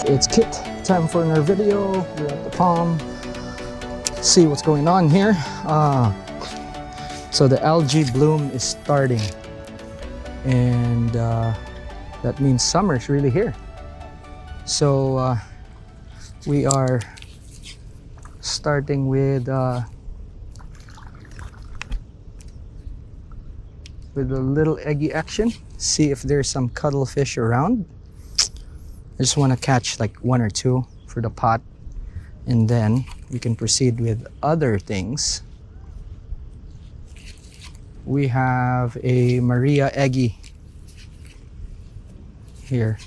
It's Kit. Time for another video. We're at the pond. See what's going on here. So the algae bloom is starting, and that means summer's really here. So we are starting with a little eggy action. See if there's some cuttlefish around. I just want to catch like one or two for the pot, and then we can proceed with other things. We have a Maria Eggy here.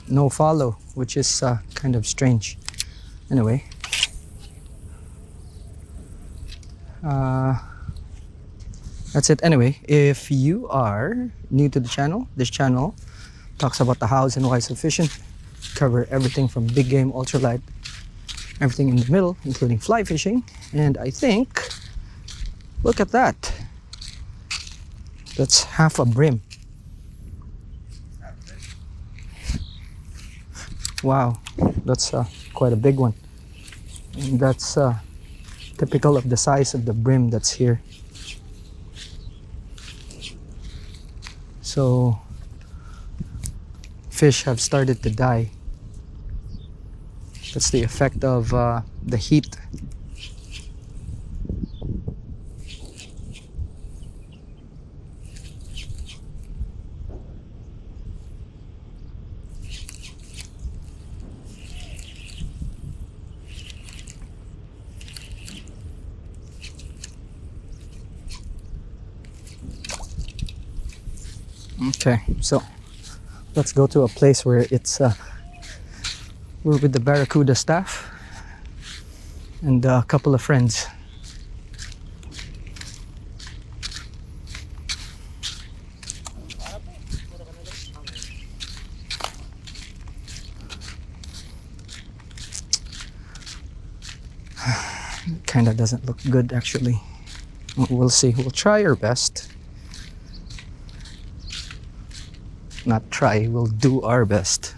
No follow, which is kind of strange. Anyway, that's it. Anyway, if you are new to the channel, this channel talks about the hows and whys of fishing. Cover everything from big game, ultralight, everything in the middle, including fly fishing. And I think, look at that. That's half a brim. Wow, that's quite a big one. And that's typical of the size of the brim that's here. So fish have started to die. That's the effect of the heat. Okay, so let's go to a place where it's we're with the Barracuda staff and a couple of friends. Kinda doesn't look good actually. We'll see. We'll try our best. Not try, we'll do our best.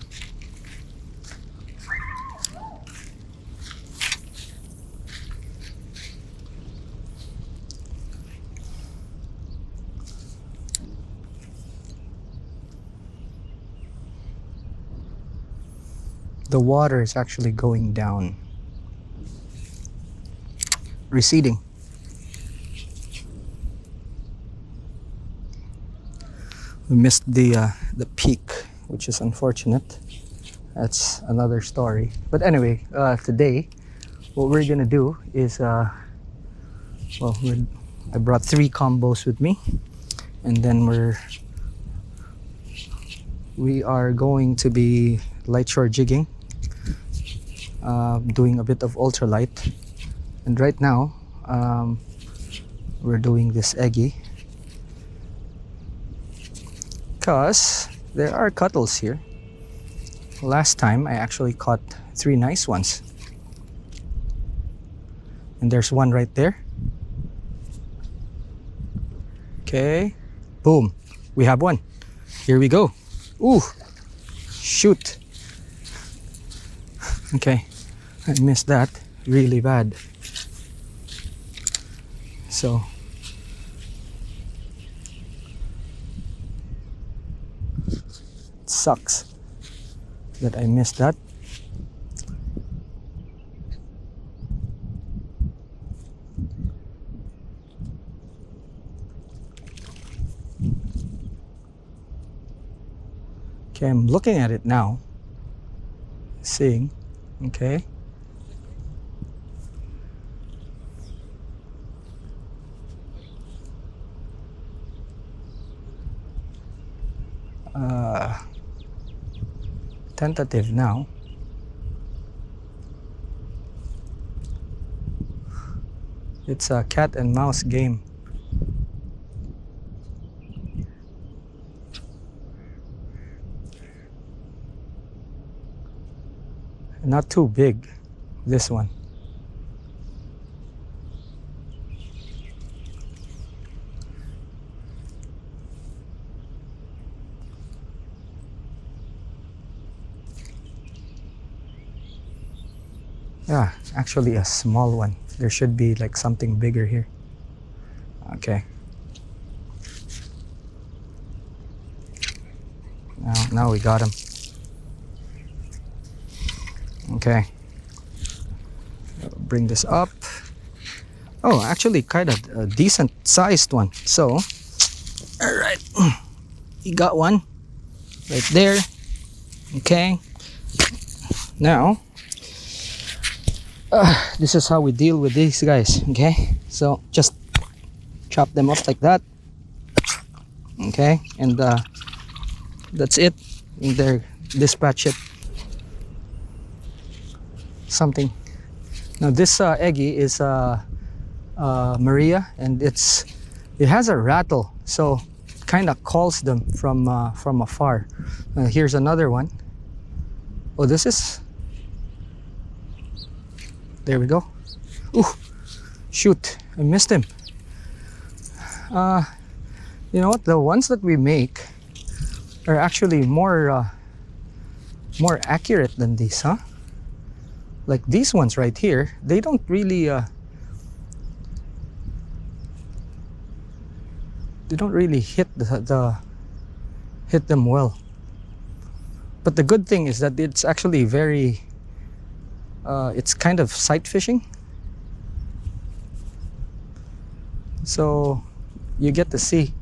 The water is actually going down, receding. We missed the peak, which is unfortunate. That's another story. But anyway, today what we're gonna do is I brought 3 combos with me, and then we are going to be light shore jigging, doing a bit of ultralight, and right now we're doing this eggy because there are cuttles here. Last time I actually caught 3 nice ones, and there's one right there. Okay, boom, we have one. Here we go. Ooh, shoot. Okay, I missed that really bad. So it sucks that I missed that. Okay, I'm looking at it now, seeing. Okay, tentative now. It's a cat and mouse game. Not too big, this one. Yeah, actually a small one. There should be like something bigger here. Okay. Now we got him. Okay. Bring this up. Oh, actually kind of a decent sized one. So, all right. You got one right there. Okay. Now, this is how we deal with these guys. Okay. So just chop them up like that. Okay. And that's it. And they're dispatch it. Something. Now this Eggy is Maria, and it has a rattle, so it kind of calls them from afar. Here's another one. Oh, this is. There we go. Ooh, shoot! I missed him. You know what? The ones that we make are actually more accurate than these, huh? Like these ones right here, they don't really hit hit them well. But the good thing is that it's actually very it's kind of sight fishing, so you get to see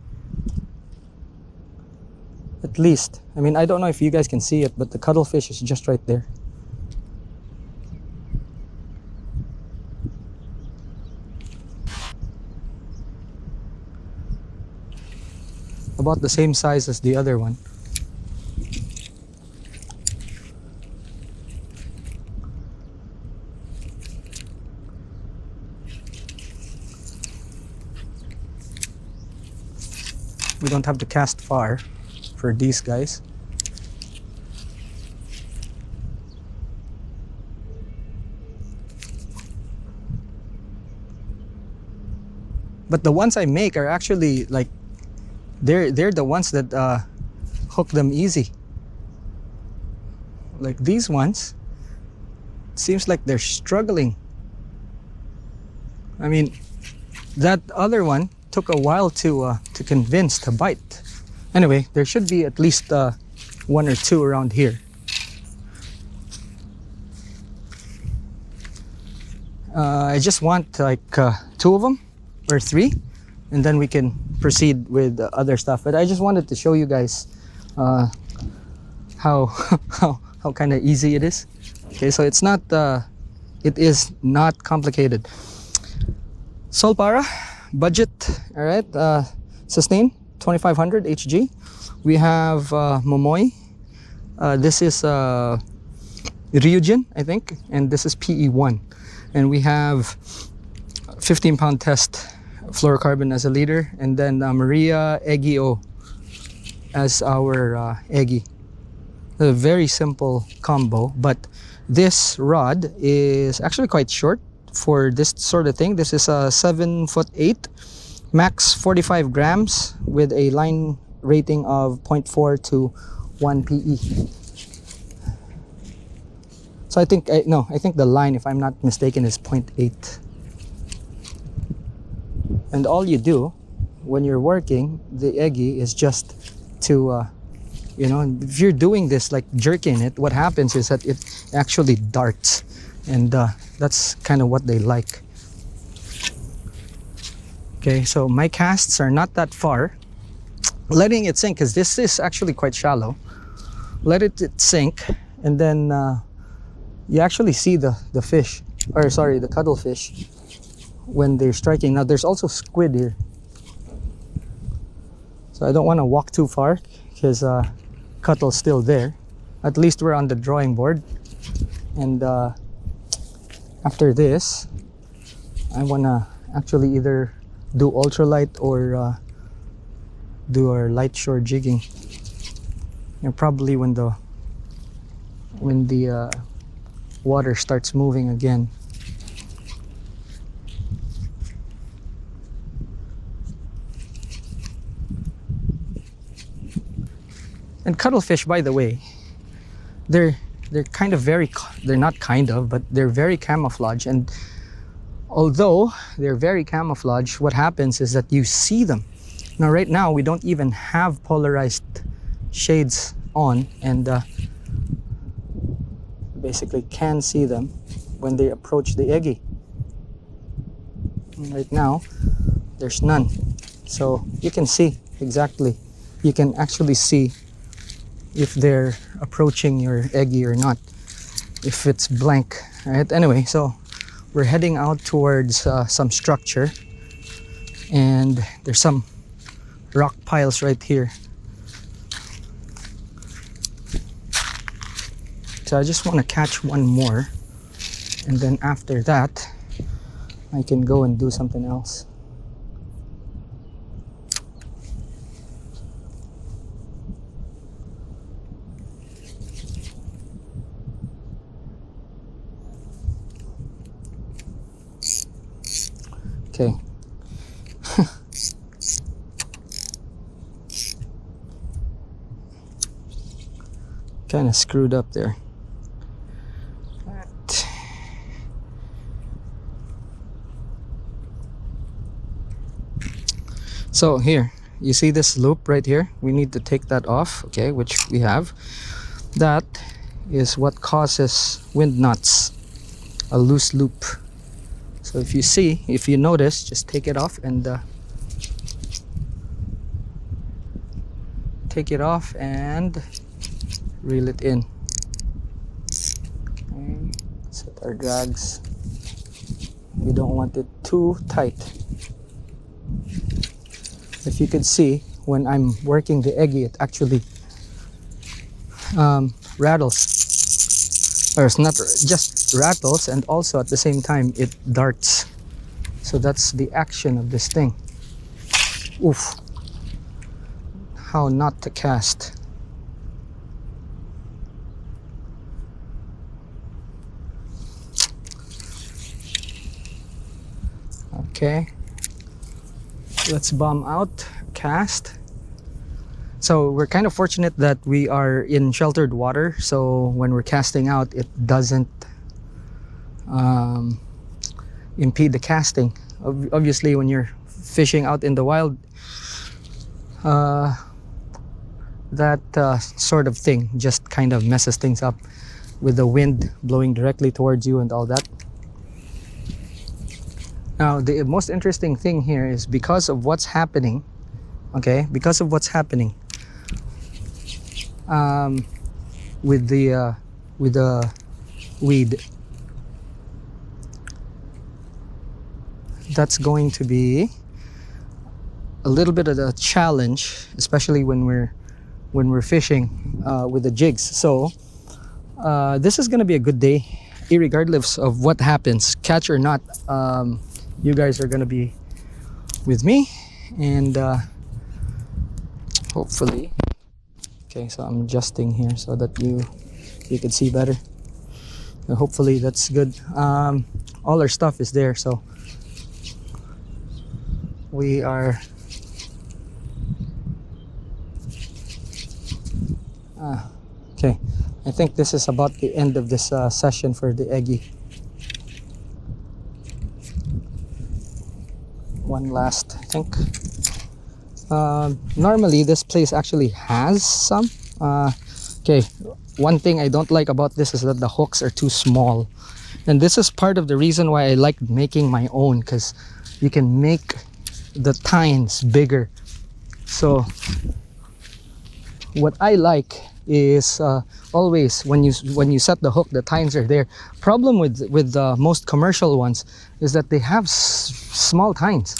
at least. I mean, I don't know if you guys can see it, but the cuttlefish is just right there. About the same size as the other one. We don't have to cast far for these guys. But the ones I make are actually like they're the ones that hook them easy. Like these ones, it seems like they're struggling. I mean, that other one took a while to convince to bite. Anyway, there should be at least one or two around here. I just want like two of them or three, and then we can proceed with other stuff. But I just wanted to show you guys how how kind of easy it is. Okay, so it's not it is not complicated. Solpara budget, all right, sustain 2500 HG. We have Momoy. This is Ryujin, I think, and this is PE1. And we have 15-pound test fluorocarbon as a leader, and then Maria Eggy O as our Eggy. A very simple combo, but this rod is actually quite short for this sort of thing. This is a 7'8", max 45 grams with a line rating of 0.4 to 1 PE. So I think, I think the line, if I'm not mistaken, is 0.8. And all you do when you're working the Eggy is just to, you know, if you're doing this like jerking it, what happens is that it actually darts. And that's kind of what they like. Okay, so my casts are not that far. Letting it sink, because this is actually quite shallow. Let it sink, and then you actually see the fish, or sorry, the cuttlefish when they're striking. Now there's also squid here, so I don't want to walk too far because cuttle's still there. At least we're on the drawing board, and after this I want to actually either do ultralight or do our light shore jigging. And probably when the water starts moving again. And cuttlefish, by the way, they're they're kind of they're not kind of, but they're very camouflage. And although they're very camouflage, what happens is that you see them. Now right now we don't even have polarized shades on, and basically can see them when they approach the Eggy. And right now there's none, so you can see exactly, you can actually see if they're approaching your Eggy or not, if it's blank. Right, anyway, so we're heading out towards some structure, and there's some rock piles right here. So I just want to catch one more, and then after that I can go and do something else. Okay. Kind of screwed up there. Right. So here, you see this loop right here? We need to take that off, okay, which we have. That is what causes wind nuts, a loose loop. So if you notice, just take it off and reel it in. Okay, set our drags. We don't want it too tight. If you could see, when I'm working the Eggy, it actually rattles, or it's not just rattles, and also at the same time it darts. So that's the action of this thing. Oof, how not to cast. Okay, let's bomb out, cast. So we're kind of fortunate that we are in sheltered water, so when we're casting out, it doesn't impede the casting. Obviously, when you're fishing out in the wild, that sort of thing just kind of messes things up with the wind blowing directly towards you and all that. Now, the most interesting thing here is because of what's happening, okay, because of what's happening with the weed, that's going to be a little bit of a challenge, especially when we're fishing with the jigs. So this is going to be a good day, irregardless of what happens, catch or not. You guys are going to be with me, and hopefully, okay, so I'm adjusting here so that you can see better. Hopefully that's good. All our stuff is there, so we are okay. I think this is about the end of this session for the Eggy. One last, I think. Normally this place actually has some. Okay, one thing I don't like about this is that the hooks are too small, and this is part of the reason why I like making my own, because you can make the tines bigger. So what I like is always when you set the hook, the tines are there. Problem with most commercial ones is that they have small tines,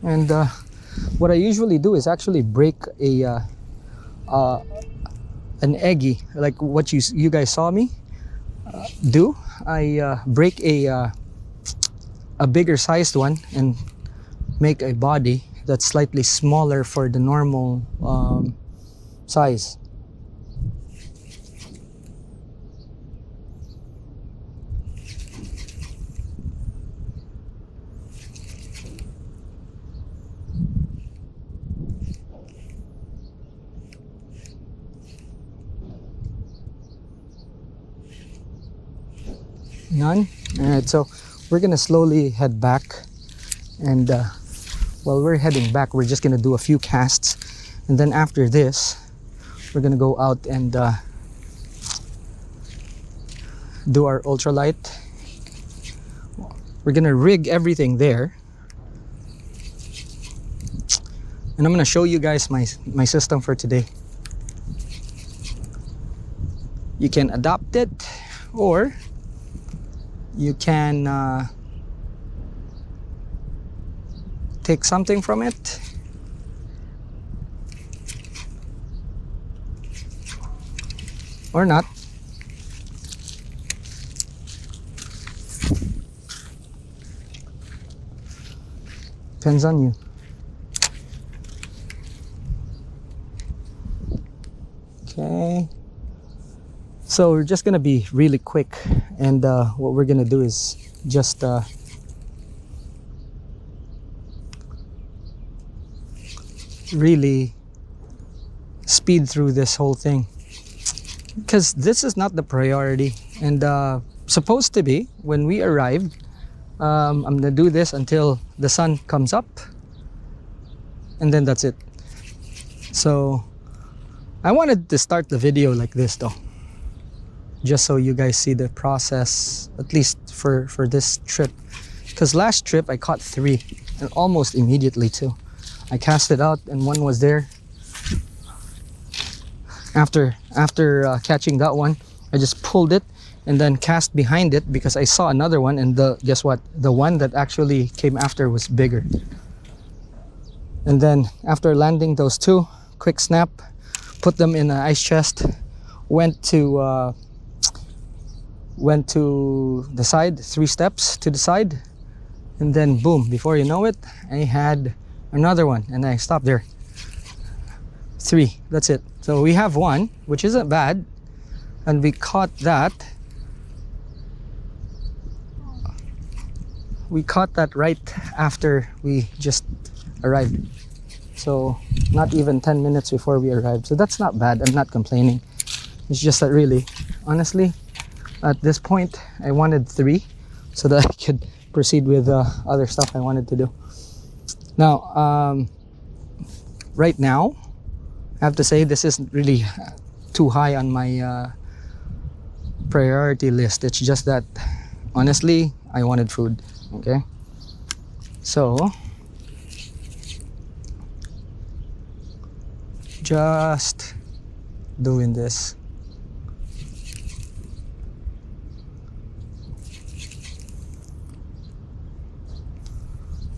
and what I usually do is actually break an Eggy, like what you guys saw me do. I break a bigger sized one and make a body that's slightly smaller for the normal size. None? Alright, so we're gonna slowly head back, and while we're heading back, we're just gonna do a few casts, and then after this we're gonna go out and do our ultralight. We're gonna rig everything there, and I'm gonna show you guys my system for today. You can adopt it, or you can take something from it. Or not. Depends on you. Okay. So we're just gonna be really quick, and what we're gonna do is just really speed through this whole thing, because this is not the priority, and supposed to be when we arrive. I'm gonna do this until the sun comes up, and then that's it. So I wanted to start the video like this though, just so you guys see the process, at least for this trip, because last trip I caught 3, and almost immediately too. I cast it out and one was there. After catching that one, I just pulled it and then cast behind it, because I saw another one, and guess what, the one that actually came after was bigger. And then after landing those 2, quick snap, put them in an ice chest, went to the side, 3 steps to the side, and then boom, before you know it, I had another one, and I stopped there. 3, that's it. So we have 1, which isn't bad, and we caught that. We caught that right after we just arrived. So not even 10 minutes before we arrived. So that's not bad. I'm not complaining. It's just that really, honestly, at this point, I wanted 3 so that I could proceed with other stuff I wanted to do. Now, right now, I have to say this isn't really too high on my priority list. It's just that, honestly, I wanted food. Okay, so just doing this.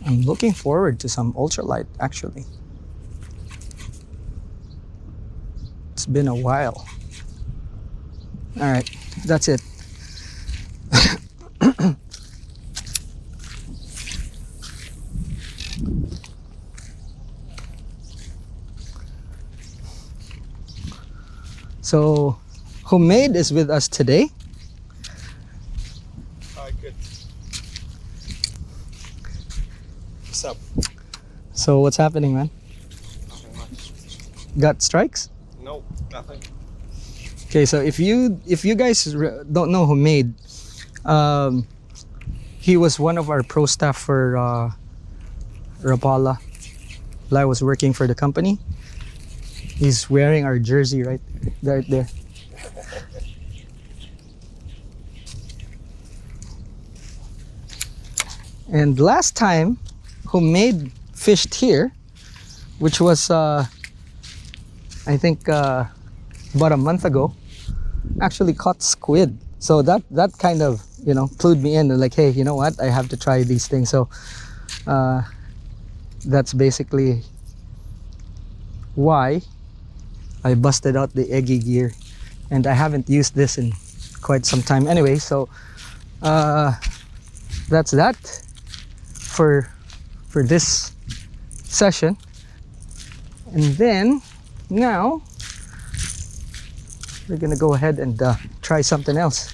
I'm looking forward to some ultralight, actually. It's been a while. All right, that's it. So, Homemade is with us today. Hi, good. What's up? So, what's happening, man? Nothing much. Got strikes? No, nothing. Okay, so if you guys don't know Homemade, he was one of our pro staff for Rapala while I was working for the company. He's wearing our jersey right there. And last time Homemade fished here, which was I think about a month ago, actually caught squid. So that kind of, you know, clued me in, like, hey, you know what, I have to try these things. So that's basically why I busted out the Eggy gear, and I haven't used this in quite some time anyway. So that's that for this session. And then now we're gonna go ahead and try something else.